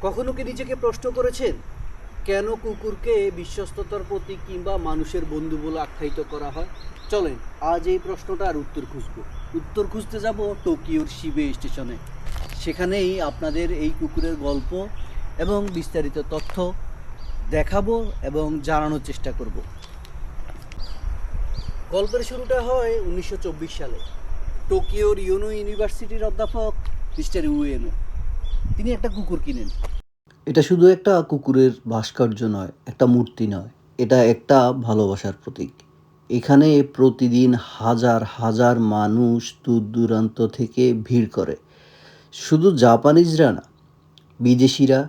কখনো কি নিজেকে প্রশ্ন করেছেন কেন কুকুরকে বিশ্বস্ততার প্রতীক কিংবা মানুষের বন্ধু বলে আখ্যায়িত করা হয়? চলেন আজ এই প্রশ্নটার উত্তর খুঁজতে যাব টোকিওর শিবে স্টেশনে। সেখানেই আপনাদের এই কুকুরের গল্প এবং বিস্তারিত তথ্য দেখাবো এবং জানানোর চেষ্টা করব। গল্পের শুরুটা হয় 1924 সালে। টোকিওর ইয়োনো ইউনিভার্সিটির অধ্যাপক মিস্টার উয়েনো তিনি একটা কুকুর কিনেন। এটা শুধু একটা কুকুরের ভাস্কর্য নয়, একটা মূর্তি নয়, এটা একটা ভালোবাসার প্রতীক। এখানে প্রতিদিন হাজার হাজার মানুষ দূর দূরান্ত থেকে ভিড় করে। শুধু জাপানিজরা না, বিদেশিরা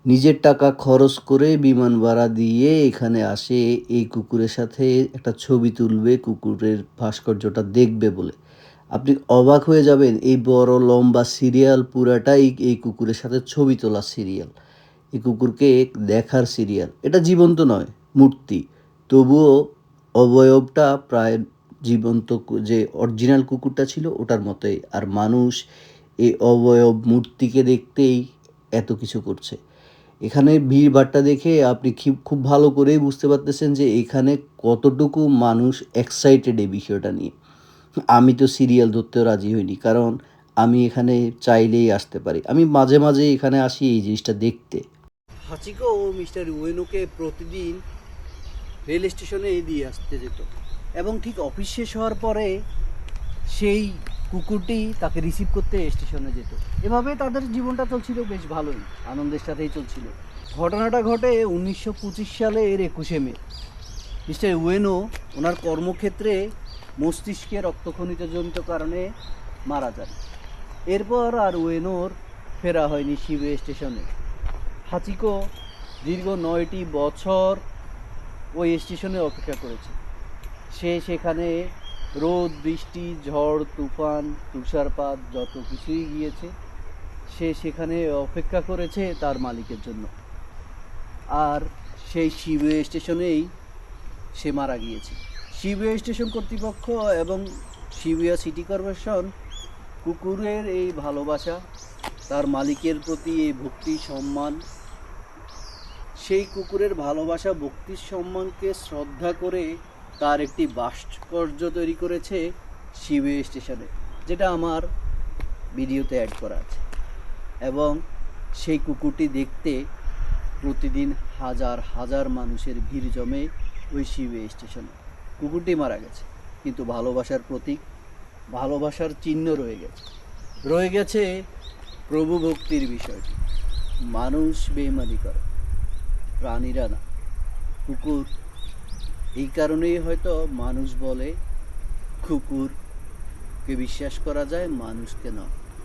নিজের টাকা খরচ করে বিমান ভাড়া দিয়ে এখানে আসে এই কুকুরের সাথে একটা ছবি তুলবে, কুকুরের ভাস্কর্যটা দেখবে বলে। আপনি অবাক হয়ে যাবেন, এই বড় লম্বা সিরিয়াল পুরাটাই এই কুকুরের সাথে ছবি তোলা সিরিয়াল। এই কুকুরকে দেখার সিরিয়াল। এটা জীবন্ত নয়, মূর্তি। তবুও অবয়বটা প্রায় জীবন্ত যে অরিজিনাল কুকুরটা ছিল ওটার মতোই। আর মানুষ এই অবয়ব মূর্তিকে দেখতেই এত কিছু করছে। এখানে ভিড়ভাট্টা দেখে আপনি খুব ভালো করেই বুঝতে পারতেছেন যে এখানে কতটুকু মানুষ এক্সাইটেড এই বিষয়টা নিয়ে। আমি তো সিরিয়াল ধরতেও রাজি হইনি, কারণ আমি এখানে চাইলেই আসতে পারি। আমি মাঝে মাঝে এখানে আসি এই জিনিসটা দেখতে। হাচিকো ও মিস্টার উয়েনোকে প্রতিদিন রেল স্টেশনে দিয়ে আসতে যেত এবং ঠিক অফিস শেষ হওয়ার পরে সেই কুকুরটি তাকে রিসিভ করতে স্টেশনে যেত। এভাবে তাদের জীবনটা চলছিল বেশ ভালোই, আনন্দের সাথেই চলছিল। ঘটনাটা ঘটে 1925 সালের 21শে মে। মিস্টার উয়েনো ওনার কর্মক্ষেত্রে মস্তিষ্কে রক্তক্ষরণজনিত কারণে মারা যান। এরপর আর উয়েনোর ফেরা হয়নি শিবে স্টেশনে। হাচিকো দীর্ঘ 9টি বছর ওই স্টেশনে অপেক্ষা করেছে। সে সেখানে রোদ, বৃষ্টি, ঝড়, তুফান, তুষারপাত যত কিছুই গিয়েছে, সে সেখানে অপেক্ষা করেছে তার মালিকের জন্য। আর সেই শিবে স্টেশনেই সে মারা গিয়েছে। শিবে স্টেশন কর্তৃপক্ষ এবং শিবুয়া সিটি কর্পোরেশন কুকুরের এই ভালোবাসা, তার মালিকের প্রতি এই ভক্তি সম্মান, সেই কুকুরের ভালোবাসা ভক্তির সম্মানকে শ্রদ্ধা করে তার একটি ভাস্কর্য তৈরি করেছে শিবে স্টেশনে, যেটা আমার ভিডিওতে অ্যাড করা আছে। এবং সেই কুকুরটি দেখতে প্রতিদিন হাজার হাজার মানুষের ভিড় জমে ওই শিবে স্টেশনে। কুকুরটি মারা গেছে, কিন্তু ভালোবাসার প্রতীক, ভালোবাসার চিহ্ন রয়ে গেছে প্রভু ভক্তির বিষয়টি। মানুষ বেইমানি করে, প্রাণীরা না। কুকুর, এই কারণেই হয়তো মানুষ বলে কুকুরকে বিশ্বাস করা যায়, মানুষকে নয়।